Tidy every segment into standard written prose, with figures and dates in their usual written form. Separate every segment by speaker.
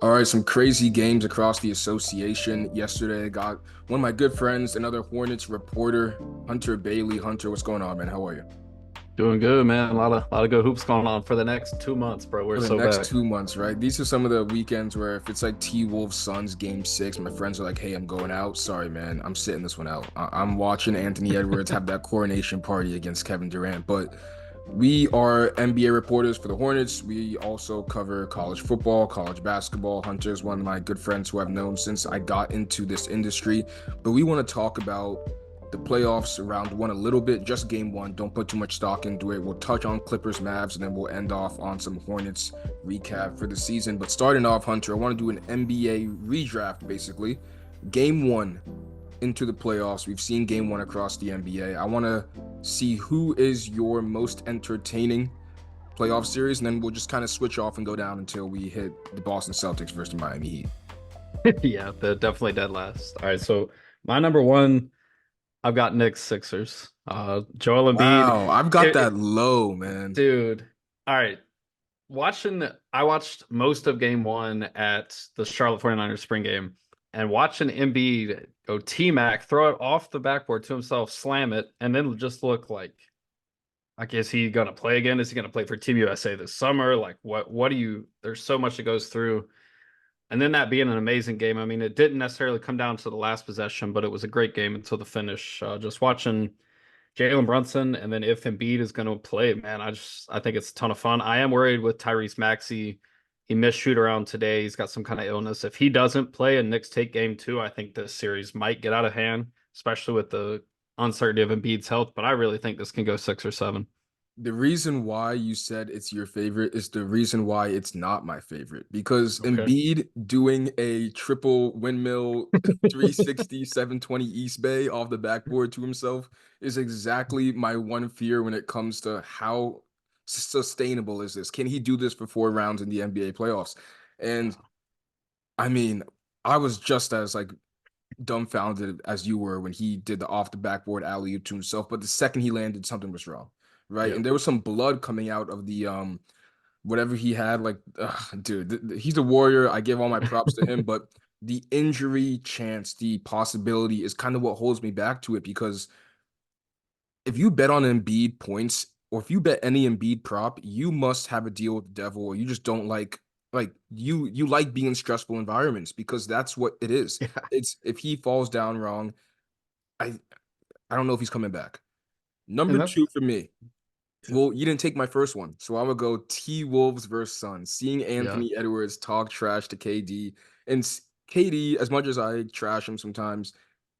Speaker 1: All right, some crazy games across the association. Yesterday, I got one of my good friends, another Hornets reporter, Hunter Bailey. Hunter, what's going on, man? How are you?
Speaker 2: Doing good, man. A lot of good hoops going on for the next 2 months, bro. We're
Speaker 1: For the
Speaker 2: so
Speaker 1: next
Speaker 2: back.
Speaker 1: 2 months, right? These are some of the weekends where if it's like T Wolves Suns game six, my friends are like, "Hey, I'm going out. Sorry, man. I'm sitting this one out. I'm watching Anthony Edwards have that coronation party against Kevin Durant." But we are NBA reporters for the Hornets. We also cover college football, college basketball. Hunter is one of my good friends who I've known since I got into this industry. But we want to talk about the playoffs, round one a little bit, just game one. Don't put too much stock into it. We'll touch on Clippers, Mavs, and then we'll end off on some Hornets recap for the season. But starting off, Hunter, I want to do an NBA redraft basically. Game one into the playoffs. We've seen game one across the NBA. I want to see who is your most entertaining playoff series, and then we'll just kind of switch off and go down until we hit the Boston Celtics versus the Miami Heat.
Speaker 2: Yeah, they're definitely dead last. All right, so my number one, I've got Knicks Sixers. Joel Embiid.
Speaker 1: Wow, I've got that low, man.
Speaker 2: Dude. All right. I watched most of game one at the Charlotte 49ers spring game, and watching Embiid go T-Mac, throw it off the backboard to himself, slam it, and then just look like, is he gonna play again? Is he gonna play for Team USA this summer? Like, what do you? There's so much that goes through, and then that being an amazing game. I mean, it didn't necessarily come down to the last possession, but it was a great game until the finish. Just watching Jalen Brunson, and then if Embiid is going to play, man, I think it's a ton of fun. I am worried with Tyrese Maxey. He missed shoot around today. He's got some kind of illness. If he doesn't play and Knicks take game two, I think this series might get out of hand, especially with the uncertainty of Embiid's health. But I really think this can go 6 or 7.
Speaker 1: The reason why you said it's your favorite is the reason why it's not my favorite. Because
Speaker 2: Okay.
Speaker 1: Embiid doing a triple windmill 360, 720 East Bay off the backboard to himself is exactly my one fear when it comes to how sustainable is this? Can he do this for 4 rounds in the NBA playoffs? And I mean, I was just as like dumbfounded as you were when he did the off the backboard alley oop to himself. But the second he landed, something was wrong, right?
Speaker 2: Yeah.
Speaker 1: And there was some blood coming out of the whatever he had. Like, dude, he's a warrior. I give all my props to him, but the injury chance, the possibility is kind of what holds me back to it because if you bet on Embiid points or if you bet any Embiid prop, you must have a deal with the devil or you just don't like you like being in stressful environments because that's what it is.
Speaker 2: Yeah.
Speaker 1: It's if he falls down wrong, I I don't know if he's coming back. Number
Speaker 2: And that's
Speaker 1: two for me. Well, you didn't take my first one, so I'm gonna go T Wolves versus Suns. Seeing
Speaker 2: yeah.
Speaker 1: Anthony Edwards talk trash to KD, and KD, as much as I trash him sometimes,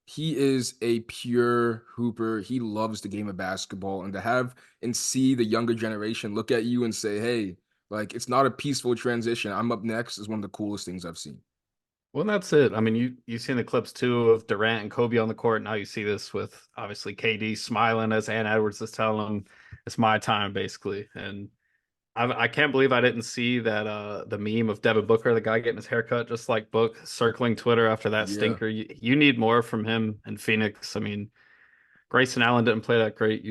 Speaker 1: he is a pure hooper. He loves the game of basketball, and to have and see the younger generation look at you and say, "Hey, like it's not a peaceful transition. I'm up next," is one of the coolest things I've seen.
Speaker 2: Well, that's it. I mean, you've seen the clips too of Durant and Kobe on the court. Now you see this with obviously KD smiling as Ann Edwards is telling him it's my time, basically. And I can't believe I didn't see that the meme of Devin Booker, the guy getting his haircut, just like Book circling Twitter after that
Speaker 1: Yeah.
Speaker 2: stinker. You need more from him and Phoenix. I mean, Grayson Allen didn't play that great.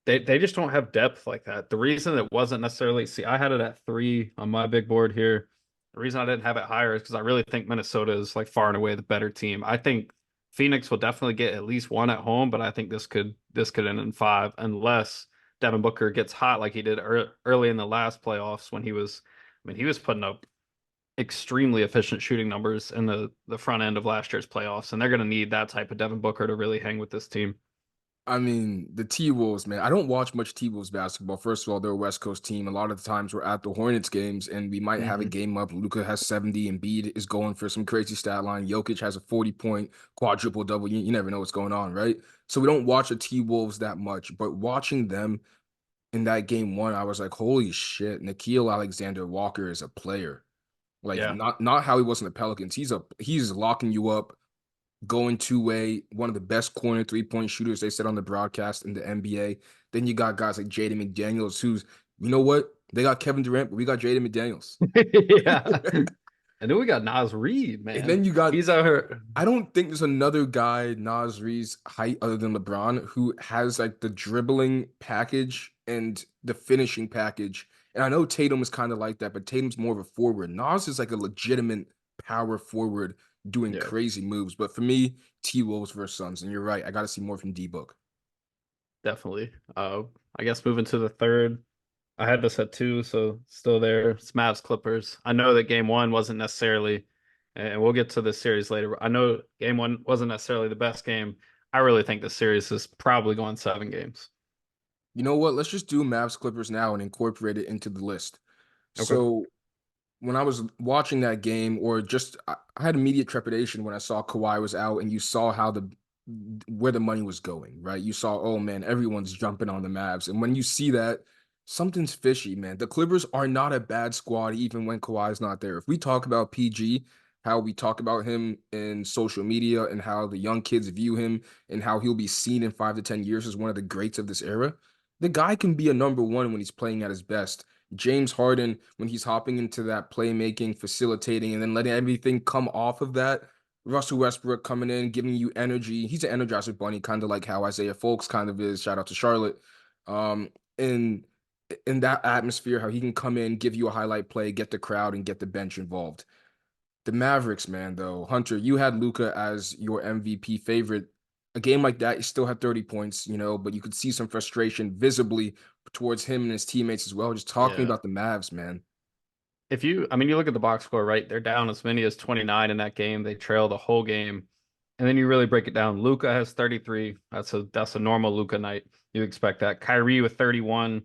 Speaker 2: They just don't have depth like that. The reason it wasn't necessarily see, I had it at 3 on my big board here. The reason I didn't have it higher is because I really think Minnesota is like far and away the better team. I think Phoenix will definitely get at least one at home, but I think this could end in 5 unless Devin Booker gets hot like he did early in the last playoffs when he was putting up extremely efficient shooting numbers in the front end of last year's playoffs, and they're going to need that type of Devin Booker to really hang with this team.
Speaker 1: I mean, the T-Wolves, man. I don't watch much T-Wolves basketball. First of all, they're a West Coast team. A lot of the times we're at the Hornets games and we might have a
Speaker 2: Hmm.
Speaker 1: game up. Luka has 70 and Embiid is going for some crazy stat line. Jokic has a 40-point quadruple double. You never know what's going on, right? So we don't watch the T-Wolves that much, but watching them in that game one, I was like, holy shit, Nikhil Alexander Walker is a player. Like
Speaker 2: Yeah.
Speaker 1: not how he was in the Pelicans. He's locking you up going two-way, one of the best corner three-point shooters they said on the broadcast in the NBA. Then you got guys like Jaden McDaniels, who's, you know what? They got Kevin Durant, but we got Jaden McDaniels.
Speaker 2: Yeah. And then we got Nas Reed,
Speaker 1: And
Speaker 2: man.
Speaker 1: then you got,
Speaker 2: He's out here.
Speaker 1: I don't think there's another guy Nas Reed's height other than LeBron who has like the dribbling package and the finishing package And I know Tatum is kind of like that, but Tatum's more of a forward. Nas is like a legitimate power forward doing
Speaker 2: Yeah,
Speaker 1: crazy moves. But for me, T Wolves versus Suns. And you're right. I got to see more from D Book.
Speaker 2: definitely. I guess moving to the third, I had this at two, so still there. It's Mavs Clippers. I know that game one wasn't necessarily, and we'll get to this series later. I know game one wasn't necessarily the best game. I really think the series is probably going 7 games.
Speaker 1: You know what? Let's just do Mavs Clippers now and incorporate it into the list.
Speaker 2: Okay.
Speaker 1: So when I was watching that game, or just I had immediate trepidation when I saw Kawhi was out, and you saw how the where the money was going, right? You saw, oh man, everyone's jumping on the Mavs, and when you see that, something's fishy, man. The Clippers are not a bad squad, even when Kawhi's not there. If we talk about PG, how we talk about him in social media, and how the young kids view him, and how he'll be seen in 5 to 10 years as one of the greats of this era, the guy can be a number one when he's playing at his best. James Harden, when he's hopping into that playmaking, facilitating, and then letting everything come off of that. Russell Westbrook coming in, giving you energy. He's an energizer bunny, kind of like how Isaiah Folks kind of is. Shout out to Charlotte. Um, in in that atmosphere, how he can come in, give you a highlight play, get the crowd, and get the bench involved. The Mavericks, man, though. Hunter, you had Luca as your MVP favorite. A game like that, he still had 30 points, but you could see some frustration visibly towards him and his teammates as well. Just talking
Speaker 2: Yeah.
Speaker 1: about the Mavs, man.
Speaker 2: I mean, you look at the box score, right? They're down as many as 29 in that game. They trail the whole game. And then you really break it down. Luca has 33. That's a normal Luca night. You expect that. Kyrie with 31.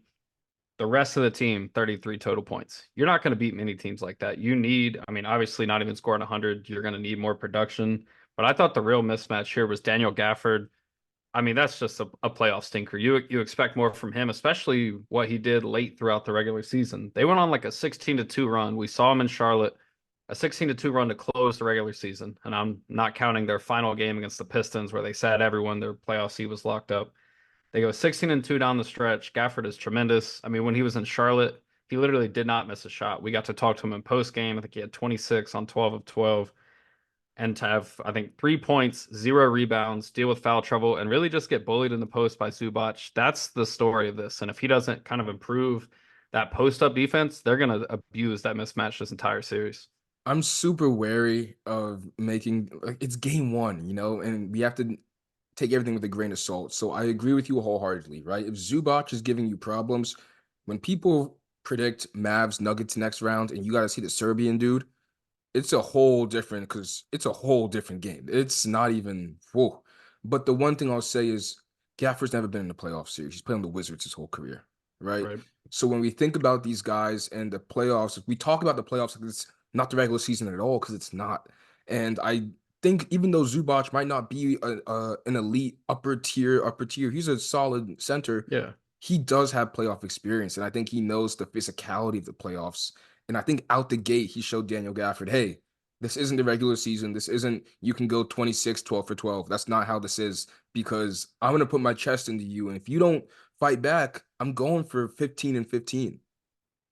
Speaker 2: The rest of the team, 33 total points. You're not going to beat many teams like that. I mean, obviously not even scoring 100. You're going to need more production. But I thought the real mismatch here was Daniel Gafford. I mean, that's just a playoff stinker. You expect more from him, especially what he did late throughout the regular season. They went on like a 16-2 run. We saw him in Charlotte, a 16-2 run to close the regular season. And I'm not counting their final game against the Pistons where they sat everyone, their playoff seed was locked up. They go 16-2 down the stretch. Gafford is tremendous. I mean, when he was in Charlotte, he literally did not miss a shot. We got to talk to him in post game. I think he had 26 on 12 of 12, and to have, I think, 3 points, 0 rebounds, deal with foul trouble, and really just get bullied in the post by Zubac. That's the story of this. And if he doesn't kind of improve that post up defense, they're going to abuse that mismatch this entire series.
Speaker 1: I'm super wary of making like it's game one, and we have to take everything with a grain of salt. So I agree with you wholeheartedly, right? If Zubac is giving you problems, when people predict Mavs Nuggets next round and you got to see the Serbian dude, it's a whole different game. It's not even whoa. But the one thing I'll say is Gafford's never been in the playoff series. He's played on the Wizards his whole career, right?
Speaker 2: Right.
Speaker 1: So when we think about these guys and the playoffs, we talk about the playoffs like it's not the regular season at all because it's not. And I think even though Zubac might not be an elite upper tier, he's a solid center.
Speaker 2: Yeah.
Speaker 1: He does have playoff experience, and I think he knows the physicality of the playoffs. And I think out the gate, he showed Daniel Gafford, hey, this isn't the regular season. This isn't you can go 26, 12 for 12. That's not how this is because I'm going to put my chest into you. And if you don't fight back, I'm going for 15 and 15.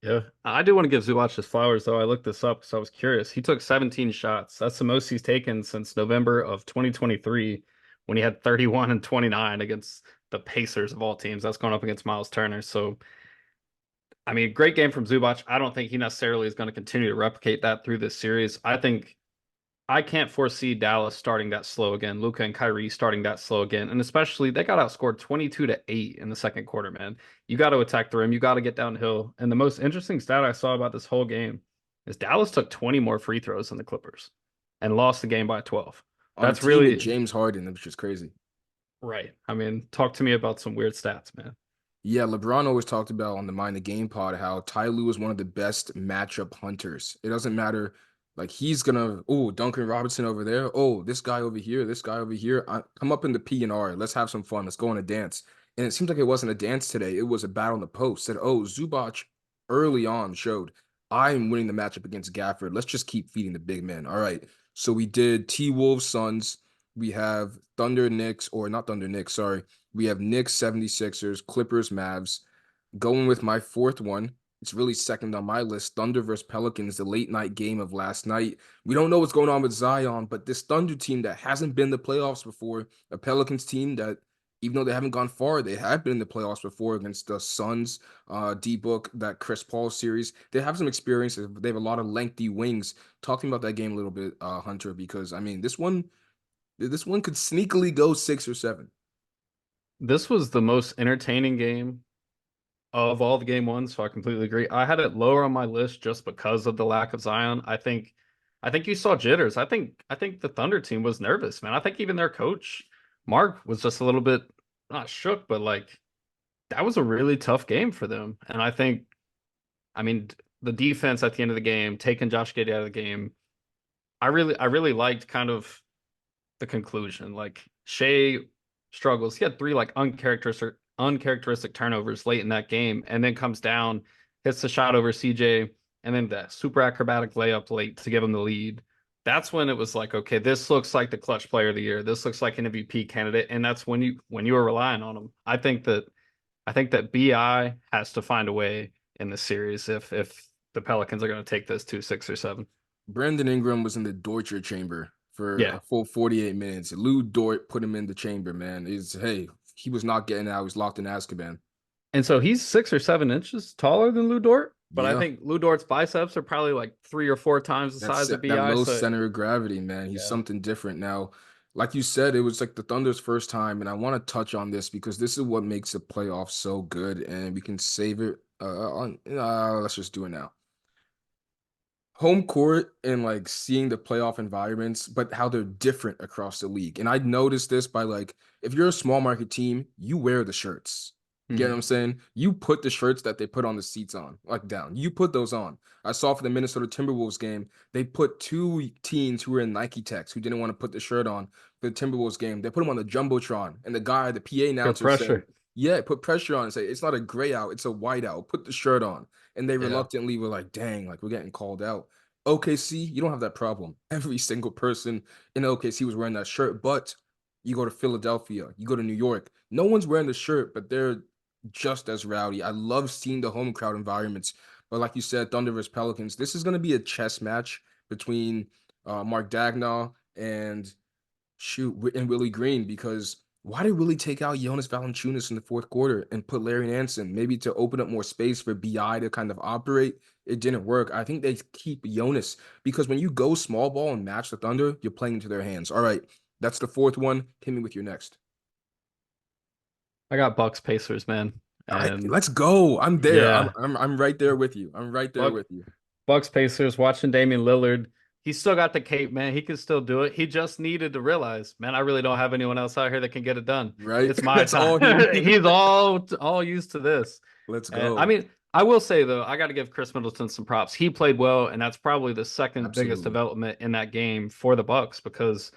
Speaker 2: Yeah. I do want to give Zubac his flowers, though. I looked this up because I was curious. He took 17 shots. That's the most he's taken since November of 2023 when he had 31 and 29 against the Pacers of all teams. That's going up against Miles Turner. So, I mean, great game from Zubac. I don't think he necessarily is going to continue to replicate that through this series. I can't foresee Dallas starting that slow again. Luka and Kyrie starting that slow again. And especially they got outscored 22-8 in the second quarter, man. You got to attack the rim. You got to get downhill. And the most interesting stat I saw about this whole game is Dallas took 20 more free throws than the Clippers and lost the game by 12.
Speaker 1: On a
Speaker 2: That's
Speaker 1: team with
Speaker 2: really
Speaker 1: James Harden, which is crazy.
Speaker 2: right. I mean, talk to me about some weird stats, man.
Speaker 1: Yeah, LeBron always talked about on the Mind the Game pod how Ty Lue is one of the best matchup hunters. It doesn't matter, like he's gonna, oh, Duncan Robinson over there, oh, this guy over here, this guy over here. Come up in the P&R. Let's have some fun. Let's go on a dance. And it seems like it wasn't a dance today. It was a battle on the post. Said, oh, Zubac early on showed I'm winning the matchup against Gafford. Let's just keep feeding the big men. All right. So we did T Wolves Suns. We have Thunder Knicks, or not Thunder Knicks, sorry. We have Knicks 76ers, Clippers, Mavs. Going with my fourth one, it's really second on my list. Thunder versus Pelicans, the late night game of last night. We don't know what's going on with Zion, but this Thunder team that hasn't been in the playoffs before, a Pelicans team that even though they haven't gone far, they have been in the playoffs before against the Suns, D-Book, that Chris Paul series. They have some experiences. They have a lot of lengthy wings. Talking about that game a little bit, Hunter, because I mean, this one could sneakily go 6 or 7.
Speaker 2: This was the most entertaining game of all the game ones, so I completely agree. I had it lower on my list just because of the lack of Zion. I think you saw jitters. I think the Thunder team was nervous, man. I think even their coach, Mark, was just a little bit not shook, but like that was a really tough game for them. And I mean, the defense at the end of the game, taking Josh Giddey out of the game, I really liked kind of the conclusion. Like Shea struggles. He had three like uncharacteristic turnovers late in that game, and then comes down, hits the shot over CJ, and then the super acrobatic layup late to give him the lead. That's when it was like, okay, this looks like the clutch player of the year. This looks like an MVP candidate, and that's when you were relying on him. I think that BI has to find a way in the series if the Pelicans are going to take this to 6 or 7.
Speaker 1: Brandon Ingram was in the torture chamber for
Speaker 2: Yeah.
Speaker 1: a full 48 minutes. Lou Dort put him in the chamber, man. Hey, he was not getting out. He was locked in Azkaban.
Speaker 2: And so he's 6 or 7 inches taller than Lou Dort, but I
Speaker 1: Yeah.
Speaker 2: think Lou Dort's biceps are probably like 3 or 4 times the size of
Speaker 1: That
Speaker 2: BI.
Speaker 1: low
Speaker 2: So
Speaker 1: center of gravity, man. He's
Speaker 2: yeah,
Speaker 1: something different now. Like you said, it was like the Thunder's first time, and I want to touch on this because this is what makes the playoffs so good, and we can save it on. Let's just do it now. Home court and like seeing the playoff environments, but how they're different across the league. And I noticed this by like, if you're a small market team, you wear the shirts. You get what
Speaker 2: Mhm.
Speaker 1: I'm saying? You put the shirts that they put on the seats on, like down. You put those on. I saw for the Minnesota Timberwolves game, they put two teens who were in Nike Techs who didn't want to put the shirt on for the Timberwolves game. They put them on the Jumbotron, and the guy, the PA
Speaker 2: Feel
Speaker 1: announcer said,
Speaker 2: pressure.
Speaker 1: yeah, put pressure on and say, it's not a gray out, it's a white out. Put the shirt on. And they
Speaker 2: Yeah.
Speaker 1: reluctantly were like, dang, like we're getting called out. OKC, you don't have that problem. Every single person in OKC was wearing that shirt, but you go to Philadelphia, you go to New York, no one's wearing the shirt, but they're just as rowdy. I love seeing the home crowd environments. But like you said, Thunder versus Pelicans, this is going to be a chess match between Mark Dagnall and and Willie Green, because why did Willie take out Jonas Valanciunas in the fourth quarter and put Larry Nance, maybe to open up more space for BI to kind of operate? It didn't work. I think they keep Jonas because when you go small ball and match the Thunder, you're playing into their hands. All right, that's the fourth one. Hit me with your next.
Speaker 2: I got Bucks Pacers, man. And
Speaker 1: Let's go. I'm there. I'm,
Speaker 2: yeah,
Speaker 1: I'm I'm right there with you. I'm right there
Speaker 2: Buck
Speaker 1: with you.
Speaker 2: Bucks Pacers watching Damian Lillard. He still got the cape, man. He can still do it. He just needed to realize, man, I really don't have anyone else out here that can get it done.
Speaker 1: Right?
Speaker 2: It's my
Speaker 1: That's all he
Speaker 2: time.
Speaker 1: needed.
Speaker 2: He's all used to this.
Speaker 1: Let's
Speaker 2: And I
Speaker 1: go.
Speaker 2: mean, I will say though, I got to give Chris Middleton some props. He played well, and that's probably the second biggest
Speaker 1: Absolutely.
Speaker 2: development in that game for the Bucks because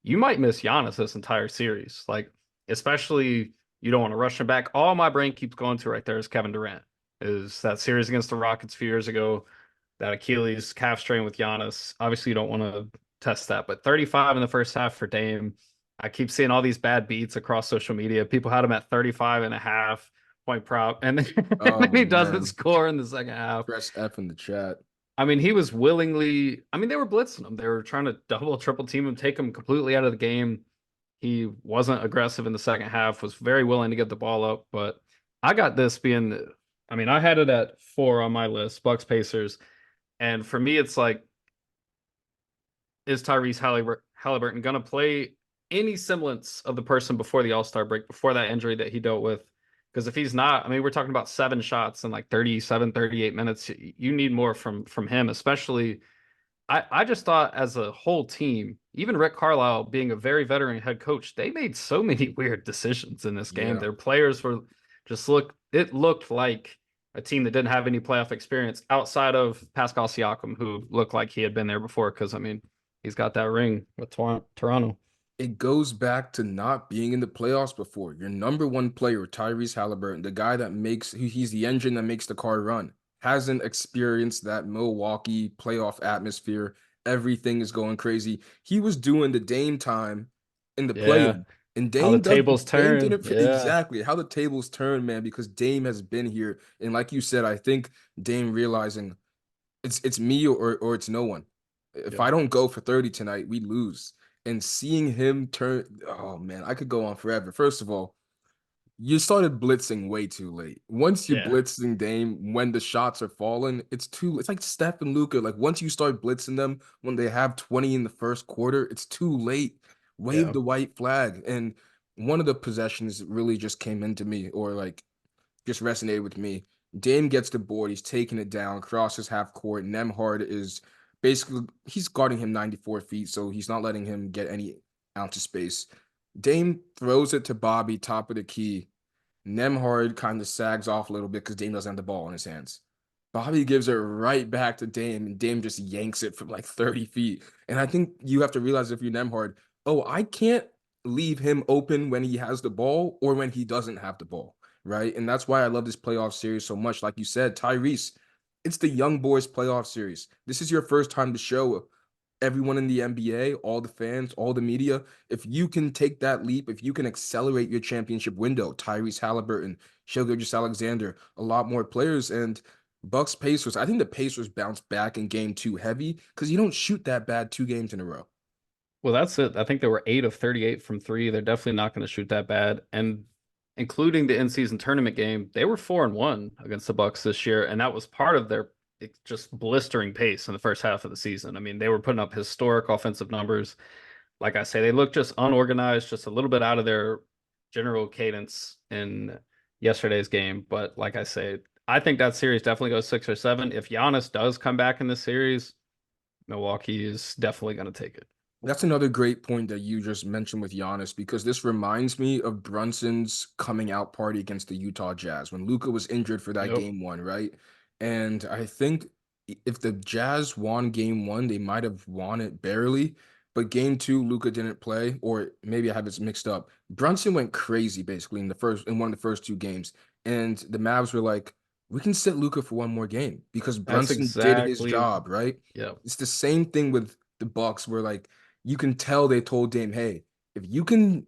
Speaker 2: you might miss Giannis this entire series. Like, especially you don't want to rush him back. All my brain keeps going to right there is Kevin Durant. Is that series against the Rockets a few years ago, that Achilles calf strain with Giannis. Obviously, you don't want to test that, but 35 in the first half for Dame. I keep seeing all these bad beats across social media. People had him at 35 and a half point prop, and then, and
Speaker 1: Oh
Speaker 2: then he doesn't
Speaker 1: man.
Speaker 2: score in the second half.
Speaker 1: Press F in the chat.
Speaker 2: I mean, he was willingly. I mean, they were blitzing him. They were trying to double, triple team him, take him completely out of the game. He wasn't aggressive in the second half. Was very willing to get the ball up. But I got this being. I mean, I had it at 4 on my list. Bucks Pacers, and for me, it's like, is Tyrese Halliburton going to play any semblance of the person before the All Star break, before that injury that he dealt with? Because if he's not, I mean, we're talking about 7 shots in like 37, 38 minutes. You need more from him, especially. I just thought as a whole team, even Rick Carlisle being a very veteran head coach, they made so many weird decisions in this game.
Speaker 1: Yeah.
Speaker 2: Their players were it looked like a team that didn't have any playoff experience outside of Pascal Siakam, who looked like he had been there before. Because I mean, he's got that ring with Toronto.
Speaker 1: It goes back to not being in the playoffs before. Your number one player, Tyrese Halliburton, the guy that he's the engine that makes the car run, hasn't experienced that Milwaukee playoff atmosphere. Everything is going crazy. He was doing the Dame time in the
Speaker 2: Yeah,
Speaker 1: play-in. And
Speaker 2: how the
Speaker 1: Dame does
Speaker 2: tables
Speaker 1: Dame
Speaker 2: turn.
Speaker 1: didn't
Speaker 2: Yeah,
Speaker 1: exactly how the tables turn, man, because Dame has been here. And like you said, I think Dame realizing it's me or it's no one. If
Speaker 2: yeah.
Speaker 1: I don't go for 30 tonight, we lose. and seeing him turn, oh man, I could go on forever. First of all, you started blitzing way too late. Once you
Speaker 2: Yeah,
Speaker 1: blitzing Dame when the shots are falling, it's like Steph and Luca. Like once you start blitzing them when they have 20 in the first quarter, it's too late. Wave
Speaker 2: yeah.
Speaker 1: the white flag. And one of the possessions that really just came into me or like just resonated with me. Dame gets the board, he's taking it down, crosses half court. Nemhard is basically he's guarding him 94 feet, so he's not letting him get any ounce of space. Dame throws it to Bobby, top of the key. Nemhard kind of sags off a little bit because Dame doesn't have the ball in his hands. Bobby gives it right back to Dame, and Dame just yanks it from like 30 feet. And I think you have to realize if you're Nemhard, oh, I can't leave him open when he has the ball or when he doesn't have the ball, right? And that's why I love this playoff series so much. Like you said, Tyrese, it's the young boys playoff series. This is your first time to show everyone in the NBA, all the fans, all the media, if you can take that leap, if you can accelerate your championship window, Tyrese Halliburton, Shai Gilgeous-Alexander, a lot more players, and Bucks Pacers. I think the Pacers bounced back in game two heavy because you don't shoot that bad 2 games in a row.
Speaker 2: Well, that's it. I think they were 8 of 38 from three. They're definitely not going to shoot that bad. And including the in-season tournament game, they were 4-1 against the Bucks this year, and that was part of their just blistering pace in the first half of the season. I mean, they were putting up historic offensive numbers. Like I say, they looked just unorganized, just a little bit out of their general cadence in yesterday's game. But like I say, I think that series definitely goes 6 or 7. If Giannis does come back in this series, Milwaukee is definitely going to take it.
Speaker 1: That's another great point that you just mentioned with Giannis because this reminds me of Brunson's coming out party against the Utah Jazz when Luka was injured for that
Speaker 2: Yep.
Speaker 1: game one, right? And I think if the Jazz won game one, they might have won it barely. But game two, Luka didn't play, or maybe I have this mixed up. Brunson went crazy basically in one of the first 2 games. And the Mavs were like, we can sit Luka for one more game because
Speaker 2: That's
Speaker 1: Brunson did his
Speaker 2: exactly,
Speaker 1: job, right?
Speaker 2: yeah.
Speaker 1: It's the same thing with the Bucks where like you can tell they told Dame, hey, if you can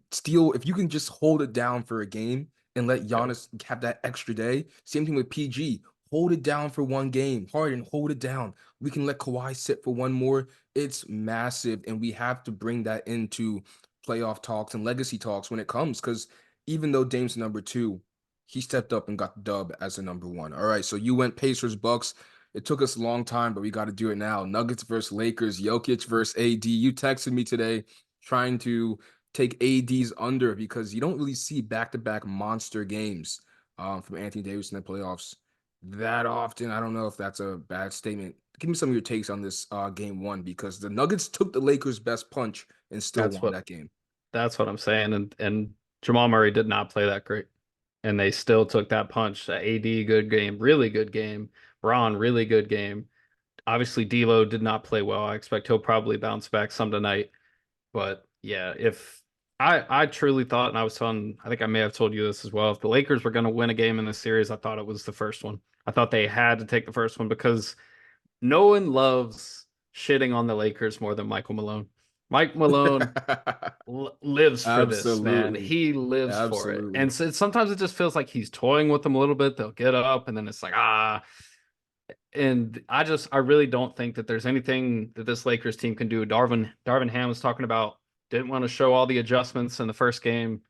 Speaker 1: just hold it down for a game and let
Speaker 2: Yep.
Speaker 1: Giannis have that extra day. Same thing with PG. Hold it down for one game. Harden, hold it down. We can let Kawhi sit for one more. It's massive, and we have to bring that into playoff talks and legacy talks when it comes. Because even though Dame's number two, he stepped up and got the dub as a number one. All right, so you went Pacers, Bucks. It took us a long time, but we got to do it now. Nuggets versus Lakers, Jokic versus AD. You texted me today trying to take AD's under because you don't really see back-to-back monster games from Anthony Davis in the playoffs that often. I don't know if that's a bad statement. Give me some of your takes on this game one because the Nuggets took the Lakers' best punch and still
Speaker 2: That's
Speaker 1: won
Speaker 2: what
Speaker 1: that game.
Speaker 2: that's what I'm saying. And Jamal Murray did not play that great. And they still took that punch. AD, good game, really good game. Braun, really good game. Obviously, D'Lo did not play well. I expect he'll probably bounce back some tonight. But yeah, if I truly thought, and I was telling, I think I may have told you this as well. If the Lakers were going to win a game in this series, I thought it was the first one. I thought they had to take the first one because no one loves shitting on the Lakers more than Michael Malone. Mike Malone lives for this, man.
Speaker 1: Absolutely.
Speaker 2: He lives for it.
Speaker 1: Absolutely.
Speaker 2: And so sometimes it just feels like he's toying with them a little bit. They'll get up and then it's like, and I really don't think that there's anything that this Lakers team can do. Darvin Ham was talking about didn't want to show all the adjustments in the first game.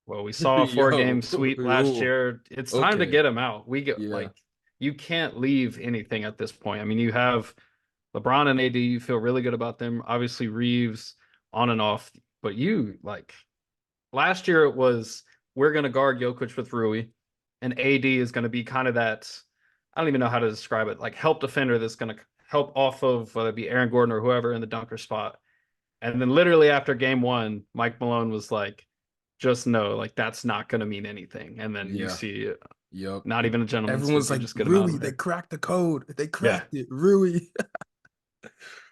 Speaker 2: Well, we saw a 4 game
Speaker 1: Yo,
Speaker 2: sweep last
Speaker 1: ooh,
Speaker 2: year. It's time to
Speaker 1: okay.
Speaker 2: get him out. We get
Speaker 1: Yeah.
Speaker 2: like you can't leave anything at this point. I mean, you have LeBron and AD, you feel really good about them. Obviously, Reeves on and off, but you like last year it was we're going to guard Jokic with Rui, and AD is going to be kind of that. I don't even know how to describe it. Like help defender that's going to help off of whether it be Aaron Gordon or whoever in the dunker spot. And then literally after game one, Mike Malone was like, "Just know, like that's not going to mean anything." And then you
Speaker 1: Yeah.
Speaker 2: see,
Speaker 1: Yep.
Speaker 2: not even a gentleman
Speaker 1: Everyone's
Speaker 2: sweep. You
Speaker 1: like,
Speaker 2: just get him out
Speaker 1: Rui,
Speaker 2: of
Speaker 1: they
Speaker 2: there.
Speaker 1: cracked the code. They
Speaker 2: Yeah,
Speaker 1: cracked it. Rui.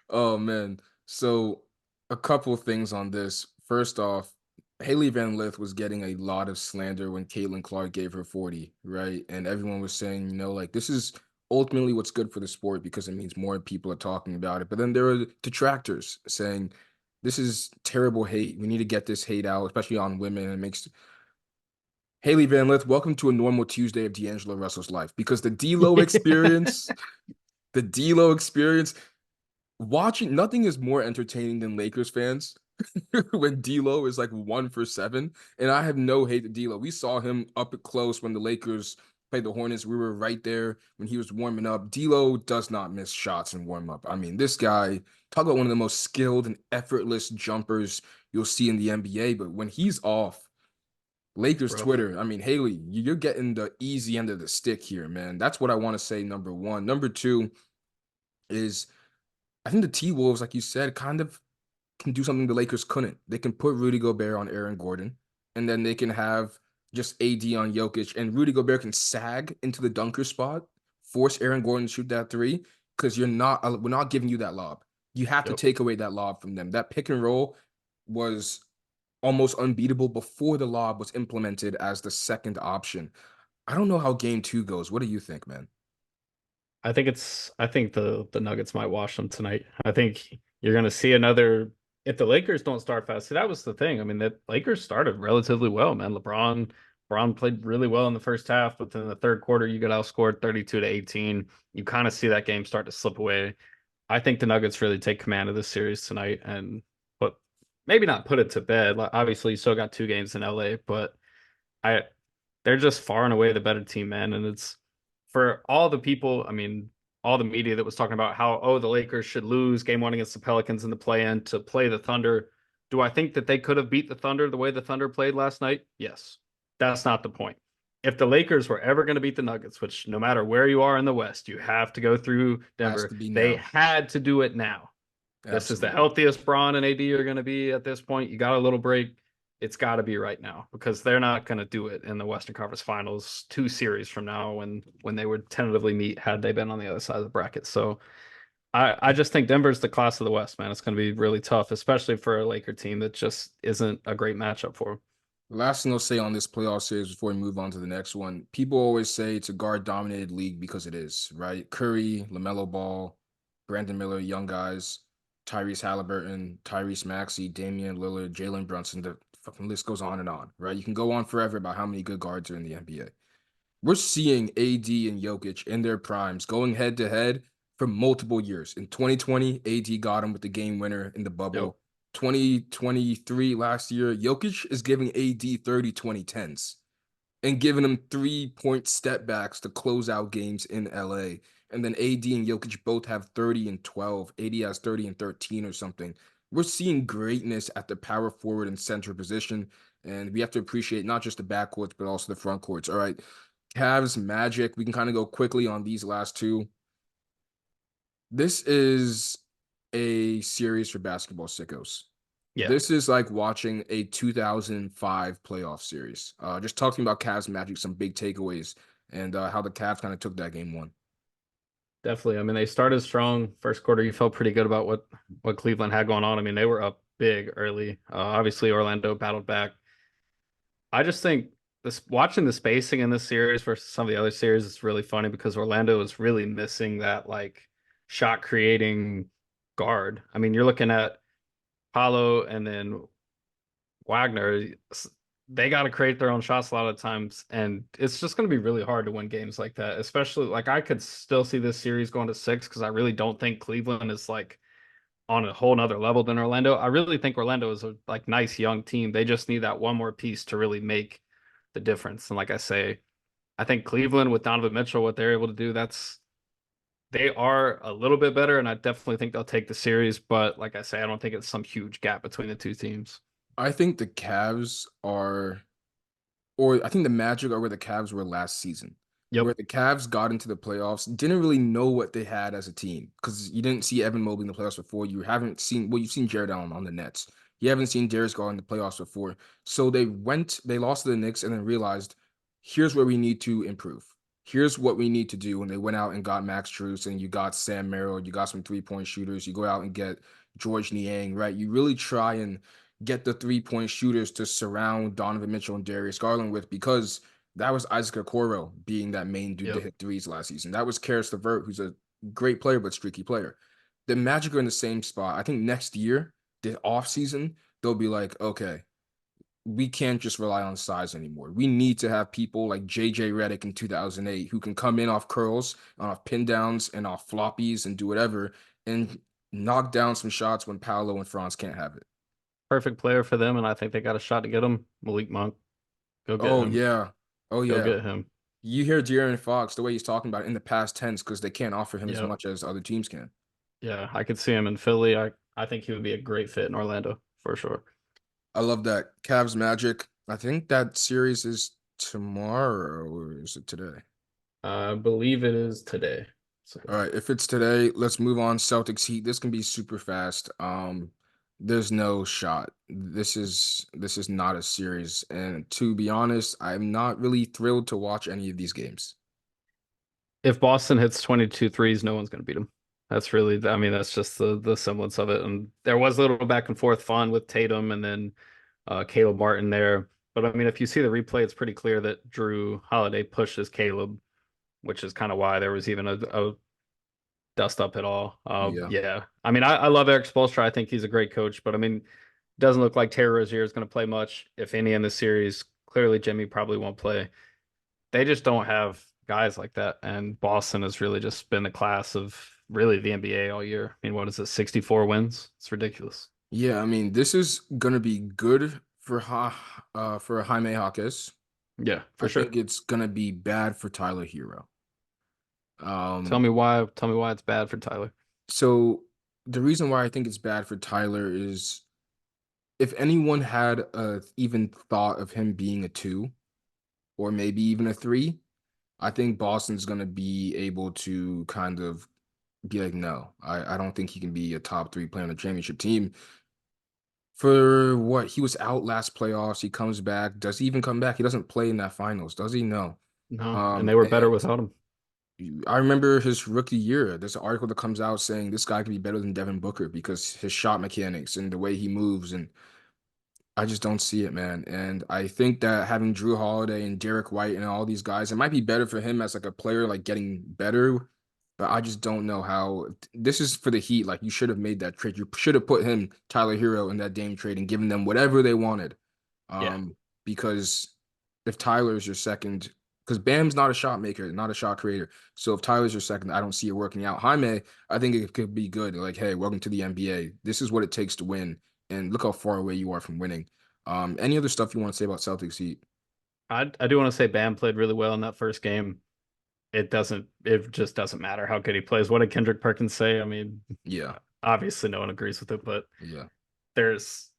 Speaker 1: Oh man. So a couple of things on this. First off, Haley Van Lith was getting a lot of slander when Caitlin Clark gave her 40, right? And everyone was saying, like this is ultimately what's good for the sport because it means more people are talking about it. But then there are detractors saying this is terrible hate. We need to get this hate out, especially on women. It makes Haley Van Lith, welcome to a normal Tuesday of D'Angelo Russell's life because the D'Lo experience, watching nothing is more entertaining than Lakers fans when D'Lo is like 1 for 7. And I have no hate to D'Lo. We saw him up close when the Lakers played the Hornets. We were right there when he was warming up. D'Lo does not miss shots in warm up. I mean, this guy, talk about one of the most skilled and effortless jumpers you'll see in the NBA. But when he's off, Lakers
Speaker 2: Rough.
Speaker 1: Twitter, I mean, Haley, you're getting the easy end of the stick here, man. That's what I want to say, number one. Number two is I think the T Wolves, like you said, kind of can do something the Lakers couldn't. They can put Rudy Gobert on Aaron Gordon, and then they can have just AD on Jokic, and Rudy Gobert can sag into the dunker spot, force Aaron Gordon to shoot that three, because we're not giving you that lob. You have to
Speaker 2: Yep.
Speaker 1: take away that lob from them. That pick and roll was almost unbeatable before the lob was implemented as the second option. I don't know how game two goes. What do you think, man?
Speaker 2: I think the Nuggets might wash them tonight. I think you're gonna see another if the Lakers don't start fast. See, that was the thing. I mean, the Lakers started relatively well, man. LeBron played really well in the first half, but then in the third quarter, you got outscored 32-18. You kind of see that game start to slip away. I think the Nuggets really take command of this series tonight and but maybe not put it to bed. Like, obviously, you still got 2 games in LA, but I they're just far and away the better team, man. And it's for all the people, I mean, all the media that was talking about how, oh, the Lakers should lose game one against the Pelicans in the play in to play the Thunder. Do I think that they could have beat the Thunder the way the Thunder played last night? Yes. That's not the point. If the Lakers were ever going to beat the Nuggets, which no matter where you are in the West, you have to go through
Speaker 1: Has
Speaker 2: Denver,
Speaker 1: to be
Speaker 2: they
Speaker 1: now.
Speaker 2: had to do it now. This is the
Speaker 1: Absolutely.
Speaker 2: healthiest Braun and AD are going to be at this point. You got a little break. It's got to be right now because they're not going to do it in the Western Conference Finals 2 series from now when they would tentatively meet had they been on the other side of the bracket. So I just think Denver's the class of the West, man. It's going to be really tough, especially for a Laker team that just isn't a great matchup for them.
Speaker 1: Last thing I'll say on this playoff series before we move on to the next one. People always say it's a guard dominated league because it is, right? Curry, LaMelo Ball, Brandon Miller, young guys, Tyrese Halliburton, Tyrese Maxey, Damian Lillard, Jalen Brunson. The fucking list goes on and on, right? You can go on forever about how many good guards are in the NBA. We're seeing AD and Jokic in their primes going head to head for multiple years. In 2020, AD got him with the game winner in the
Speaker 2: Yep.
Speaker 1: bubble. 2023 last year, Jokic is giving AD 30-20-10s and giving him 3-point step backs to close out games in LA. And then AD and Jokic both have 30 and 12. AD has 30 and 13 or something. We're seeing greatness at the power forward and center position. And we have to appreciate not just the backcourts, but also the front courts. All right. Cavs, Magic. We can kind of go quickly on these last two. This is a series for basketball sickos.
Speaker 2: Yeah.
Speaker 1: This is like watching a 2005 playoff series. Just talking about Cavs Magic, some big takeaways, and how the Cavs kind of took that game one.
Speaker 2: Definitely. I mean, they started strong. First quarter, you felt pretty good about what Cleveland had going on. I mean, they were up big early. Obviously, Orlando battled back. I just think this watching the spacing in this series versus some of the other series is really funny because Orlando is really missing that like shot creating guard. I mean, you're looking at Paulo and then Wagner. They got to create their own shots a lot of times, and it's just going to be really hard to win games like that. Especially like I could still see this series going to 6 because I really don't think Cleveland is like on a whole nother level than Orlando. I really think Orlando is a like nice young team. They just need that one more piece to really make the difference. And like I say, I think Cleveland with Donovan Mitchell, what they're able to do, that's they are a little bit better, and I definitely think they'll take the series. But like I say, I don't think it's some huge gap between the two teams.
Speaker 1: I think the Cavs are, or I think the Magic are where the Cavs were last season,
Speaker 2: Yep.
Speaker 1: where the Cavs got into the playoffs, didn't really know what they had as a team because you didn't see Evan Mobley in the playoffs before. You haven't seen, well, you've seen Jared Allen on the Nets. You haven't seen Darius Garland in the playoffs before. So they lost to the Knicks and then realized, here's where we need to improve. Here's what we need to do. And they went out and got Max Strus and you got Sam Merrill, you got some 3-point shooters. You go out and get George Niang, right? You really try and get the 3-point shooters to surround Donovan Mitchell and Darius Garland with because that was Isaac Okoro being that main dude to
Speaker 2: Yep.
Speaker 1: hit threes last season. That was Karis LeVert, who's a great player but streaky player. The Magic are in the same spot. I think next year, the offseason, they'll be like, okay, we can't just rely on size anymore. We need to have people like JJ Redick in 2008 who can come in off curls, off pin downs, and off floppies and do whatever and knock down some shots when Paolo and Franz can't have it.
Speaker 2: perfect player for them, and I think they got a shot to get him. Malik Monk, go get
Speaker 1: Oh
Speaker 2: him.
Speaker 1: yeah. Oh
Speaker 2: Go
Speaker 1: yeah.
Speaker 2: get him.
Speaker 1: You hear De'Aaron Fox the way he's talking about it in the past tense because they can't offer him as
Speaker 2: Yep.
Speaker 1: much as other teams can.
Speaker 2: Yeah, I could see him in Philly. I think he would be a great fit in Orlando for sure.
Speaker 1: I love that. Cavs Magic. I think that series is tomorrow or is it today?
Speaker 2: I believe it is today. So
Speaker 1: All right, if it's today, let's move on. Celtics Heat. This can be super fast. There's no shot. This is not a series. And to be honest, I'm not really thrilled to watch any of these games.
Speaker 2: if Boston hits 22 threes, no one's going to beat them. That's really, I mean, that's just the semblance of it. And there was a little back and forth fun with Tatum and then Caleb Martin there. But I mean, if you see the replay, it's pretty clear that Drew Holiday pushes Caleb, which is kind of why there was even a dust up at all.
Speaker 1: Yeah.
Speaker 2: Yeah. I mean, I love Eric Spoelstra. I think he's a great coach, but I mean, doesn't look like Terry Rozier is going to play much, if any, in the series. Clearly, Jimmy probably won't play. They just don't have guys like that. And Boston has really just been the class of really the NBA all year. I mean, what is it, 64 wins? It's ridiculous.
Speaker 1: Yeah, I mean, this is gonna be good for Jaime Jaquez.
Speaker 2: Yeah,
Speaker 1: I
Speaker 2: for
Speaker 1: think
Speaker 2: sure.
Speaker 1: it's gonna be bad for Tyler Hero. Um,
Speaker 2: Tell me why it's bad for Tyler.
Speaker 1: so the reason why I think it's bad for Tyler is if anyone had even thought of him being a two or maybe even a three, I think Boston's gonna be able to kind of be like, no, I don't think he can be a top three player on the championship team. For what he was out last playoffs, he comes back. Does he even come back? He doesn't play in that finals, does he? No.
Speaker 2: No, and they were better
Speaker 1: And
Speaker 2: without him.
Speaker 1: I remember his rookie year. There's an article that comes out saying this guy could be better than Devin Booker because his shot mechanics and the way he moves and I just don't see it, man. And I think that having Drew Holiday and Derek White and all these guys, it might be better for him as like a player, like getting better. But I just don't know how this is for the Heat. Like you should have made that trade. You should have put him, Tyler Hero, in that Dame trade and given them whatever they wanted.
Speaker 2: Yeah,
Speaker 1: Because if Tyler's your second, because Bam's not a shot maker, not a shot creator. So if Tyler's your second, I don't see it working out. Jaime, I think it could be good. Like, hey, welcome to the NBA. This is what it takes to win and look how far away you are from winning. Any other stuff you want to say about Celtics Heat?
Speaker 2: I do want to say Bam played really well in that first game. It just doesn't matter how good he plays. What did Kendrick Perkins say? I mean,
Speaker 1: Yeah,
Speaker 2: obviously no one agrees with it, but
Speaker 1: yeah,
Speaker 2: there's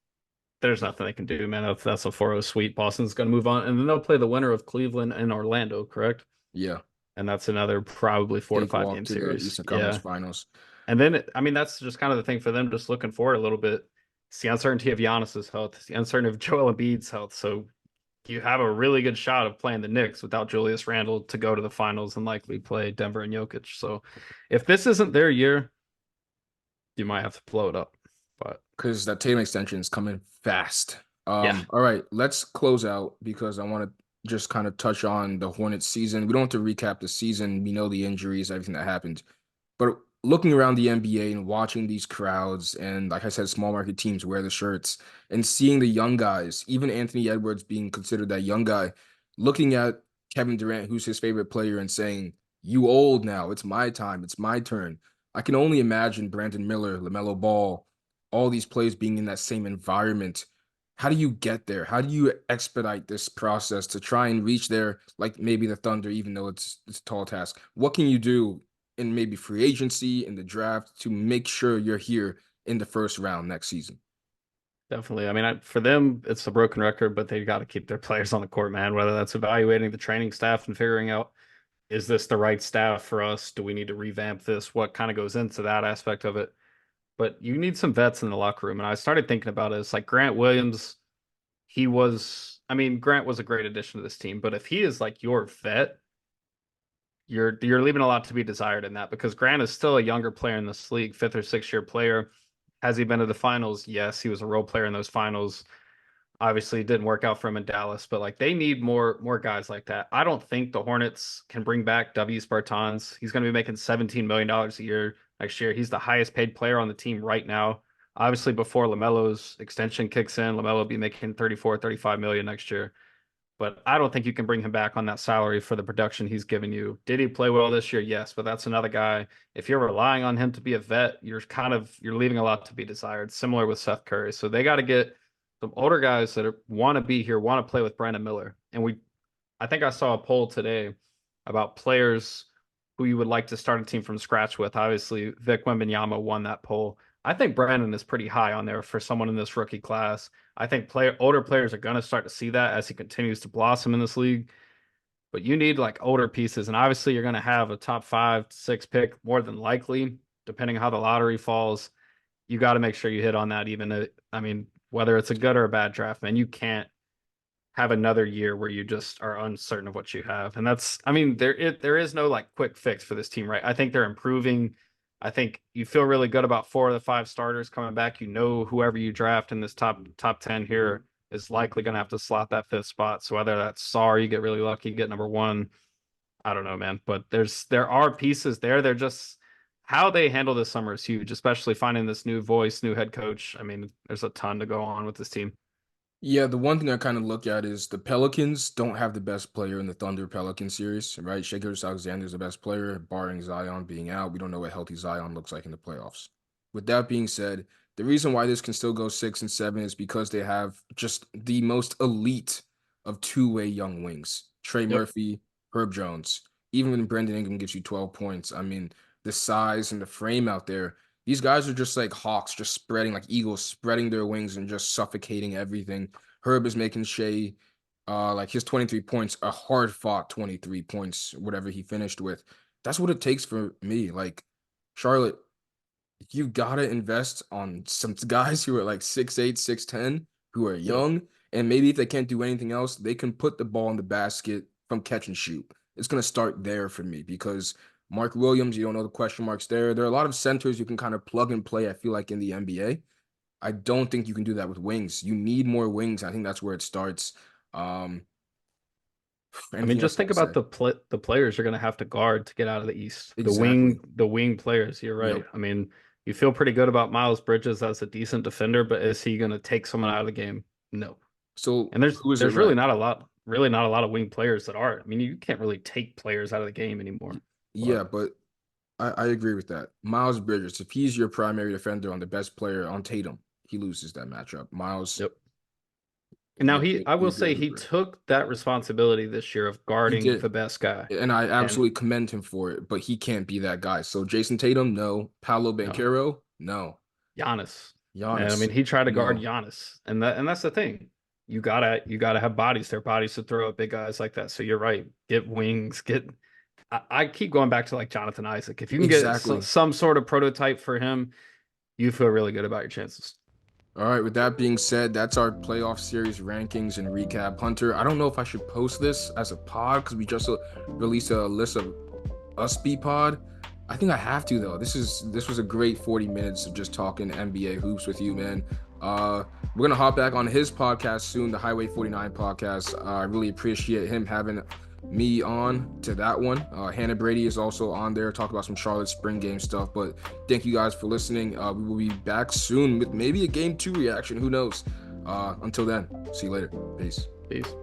Speaker 2: there's nothing they can do, man. That's a 4-0 sweep. Boston's going to move on, and then they'll play the winner of Cleveland and Orlando, correct?
Speaker 1: yeah.
Speaker 2: And that's another probably 4 to 5
Speaker 1: Cakewalk
Speaker 2: game
Speaker 1: to the
Speaker 2: series.
Speaker 1: Eastern Conference
Speaker 2: Yeah.
Speaker 1: Finals.
Speaker 2: And then, I mean, that's just kind of the thing for them, just looking forward a little bit. It's the uncertainty of Giannis's health, it's the uncertainty of Joel Embiid's health. So you have a really good shot of playing the Knicks without Julius Randle to go to the finals and likely play Denver and Jokic. So if this isn't their year, you might have to blow it up. But
Speaker 1: Because that Tatum extension is coming fast.
Speaker 2: yeah,
Speaker 1: All right, let's close out because I want to just kind of touch on the Hornets season. We don't have to recap the season. We know the injuries, everything that happened. But looking around the NBA and watching these crowds and, like I said, small market teams wear the shirts and seeing the young guys, even Anthony Edwards being considered that young guy, looking at Kevin Durant, who's his favorite player, and saying, "You old now. It's my time. It's my turn." I can only imagine Brandon Miller, LaMelo Ball, all these players being in that same environment. How do you get there? How do you expedite this process to try and reach there, like maybe the Thunder, even though it's a tall task? What can you do in maybe free agency in the draft to make sure you're here in the first round next season?
Speaker 2: definitely. I mean, for them, it's a broken record, but they got to keep their players on the court, man. Whether that's evaluating the training staff and figuring out, is this the right staff for us? Do we need to revamp this? What kind of goes into that aspect of it? But you need some vets in the locker room. And I started thinking about it. It's like Grant Williams, I mean, Grant was a great addition to this team, but if he is like your vet, you're leaving a lot to be desired in that because Grant is still a younger player in this league, 5th or 6th year player. Has he been to the finals? Yes, he was a role player in those finals. Obviously, it didn't work out for him in Dallas, but like they need more guys like that. I don't think the Hornets can bring back W. Spartans. He's going to be making $17 million a year next year. He's the highest paid player on the team right now. Obviously, before LaMelo's extension kicks in, LaMelo will be making 34, 35 million next year. But I don't think you can bring him back on that salary for the production he's given you. Did he play well this year? Yes, but that's another guy. If you're relying on him to be a vet, you're leaving a lot to be desired. Similar with Seth Curry. So they got to get some older guys that want to be here, want to play with Brandon Miller. And I think I saw a poll today about players who you would like to start a team from scratch with. Obviously, Vic Wembanyama won that poll. I think Brandon is pretty high on there for someone in this rookie class. I think older players are going to start to see that as he continues to blossom in this league. But you need like older pieces, and obviously you're going to have a top 5, 6 pick more than likely, depending on how the lottery falls. You got to make sure you hit on that. I mean, whether it's a good or a bad draft, man, you can't have another year where you just are uncertain of what you have. And that's, I mean, there is no like quick fix for this team, right? I think they're improving. I think you feel really good about 4 of the 5 starters coming back. You know, whoever you draft in this top 10 here is likely going to have to slot that 5th spot. So whether that's Sar, you get really lucky, get number 1. I don't know, man. But there are pieces there. They're just how they handle this summer is huge, especially finding this new voice, new head coach. I mean, there's a ton to go on with this team.
Speaker 1: Yeah, the one thing I kind of look at is the Pelicans don't have the best player in the Thunder Pelican series, right? Shai Gilgeous-Alexander is the best player, barring Zion being out. We don't know what healthy Zion looks like in the playoffs. With that being said, the reason why this can still go 6 and 7 is because they have just the most elite of two-way young wings. Trey
Speaker 2: Yep.
Speaker 1: Murphy, Herb Jones. Even when Brendan Ingram gives you 12 points, I mean, the size and the frame out there, these guys are just like hawks, just spreading like eagles, spreading their wings and just suffocating everything. Herb is making Shea, like his 23 points, a hard fought 23 points, whatever he finished with. That's what it takes for me. Like, Charlotte, you gotta invest on some guys who are like 6'8", 6'10", who are
Speaker 2: Yep.
Speaker 1: young, and maybe if they can't do anything else, they can put the ball in the basket from catch and shoot. It's gonna start there for me because Mark Williams, you don't know the question marks there. There are a lot of centers you can kind of plug and play, I feel like, in the NBA. I don't think you can do that with wings. You need more wings. I think that's where it starts. Um,
Speaker 2: I mean,
Speaker 1: anything else
Speaker 2: just
Speaker 1: you
Speaker 2: think
Speaker 1: want to
Speaker 2: about
Speaker 1: say?
Speaker 2: the players you're going to have to guard to get out of the East.
Speaker 1: Exactly.
Speaker 2: The wing players. You're right.
Speaker 1: Yep.
Speaker 2: I mean, you feel pretty good about Miles Bridges as a decent defender, but is he going to take someone out of the game? No.
Speaker 1: So
Speaker 2: And
Speaker 1: who is it
Speaker 2: there's
Speaker 1: right?
Speaker 2: really not a lot of wing players that are. I mean, you can't really take players out of the game anymore.
Speaker 1: Yeah,
Speaker 2: But
Speaker 1: but I agree with that. Miles Bridges, if he's your primary defender on the best player on Tatum, he loses that matchup. Miles,
Speaker 2: yep. And now I
Speaker 1: he
Speaker 2: will
Speaker 1: a great
Speaker 2: say he
Speaker 1: hooper.
Speaker 2: took that responsibility this year of
Speaker 1: He
Speaker 2: guarding the
Speaker 1: did.
Speaker 2: best guy.
Speaker 1: And I
Speaker 2: And
Speaker 1: absolutely commend him for it, but he can't be that guy. So Jason Tatum, no. Paolo
Speaker 2: no,
Speaker 1: Banchero, no.
Speaker 2: Giannis. And I mean,
Speaker 1: Giannis,
Speaker 2: he tried to guard
Speaker 1: no.
Speaker 2: Giannis, and that's the thing. You gotta have bodies. There bodies to throw at big guys like that. So you're right. Get wings. I keep going back to like Jonathan Isaac. If you can get
Speaker 1: Exactly.
Speaker 2: some sort of prototype for him, you feel really good about your chances.
Speaker 1: All right, with that being said, that's our playoff series rankings and recap. Hunter, I don't know if I should post this as a pod because we just released a list of us B pod. I think I have to though. This was a great 40 minutes of just talking NBA hoops with you, man. We're gonna hop back on his podcast soon, the Highway 49 podcast. I really appreciate him having me on to that one. Hannah Brady is also on there, talk about some Charlotte spring game stuff. But thank you guys for listening. We will be back soon with maybe a game 2 reaction. Who knows? Until then, see you later. Peace.
Speaker 2: Peace.